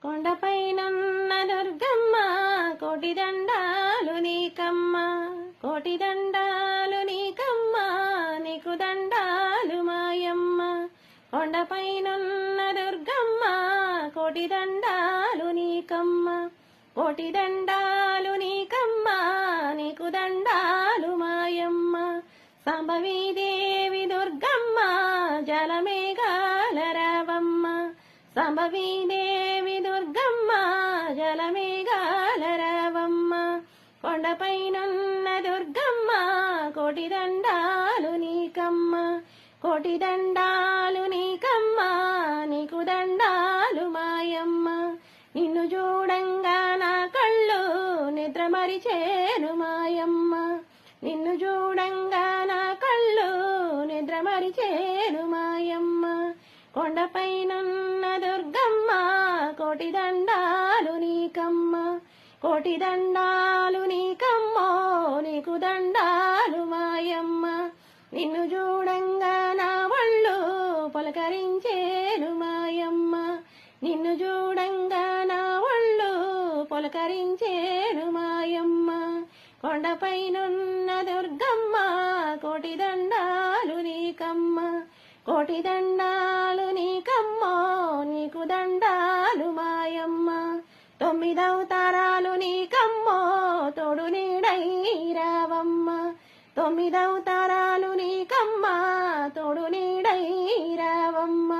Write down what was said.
కొండపైనున్న దుర్గమ్మ కోటి దండాలు నీకమ్మ, కోటి దండాలు నీకమ్మ, నీకు దండాలు మాయమ్మ. కొండపైనున్న దుర్గమ్మ కోటి దండాలు నీకమ్మ, కోటి దండాలు నీకమ్మ, నీకు దండాలు మాయమ్మ. సంభవీదేవి దుర్గమ్మ జలమేఘాల రావమ్మ, సంభవీదేవి దుర్గమ్మ జలమేఘాల రావమ్మ. కొండపైనున్న దుర్గమ్మ కోటి దండాలు నీకమ్మ, కోటి దండాలు నీకమ్మ, నీకు దండాలు మాయమ్మ. నిన్ను చూడంగా నా కళ్ళు నిద్ర మరిచేను మాయమ్మ, నిన్ను చూడంగా నా కళ్ళు నిద్ర మరిచేను మాయమ్మ. కొండపైనున్న దుర్గమ్మ కోటి దండాలు నీకమ్మ, కోటి దండాలు నీకమ్మో, నీకు దండాలు మాయమ్మ. నిన్ను చూడంగా నా ఒళ్ళు పులకరించేను మాయమ్మ, నిన్ను చూడంగా నా ఒళ్ళు పులకరించేను మాయమ్మ. కొండపైనున్న దుర్గమ్మ కోటి దండాలు నీకమ్మ, కోటి దండాలు నీకమ్మో, నీకు దండాలు మాయమ్మ. 9 అవతారాలు నీకమ్మో తోడు నీడై రావమ్మ, 9 అవతారాలు నీకమ్మ తోడు నీడై రావమ్మ.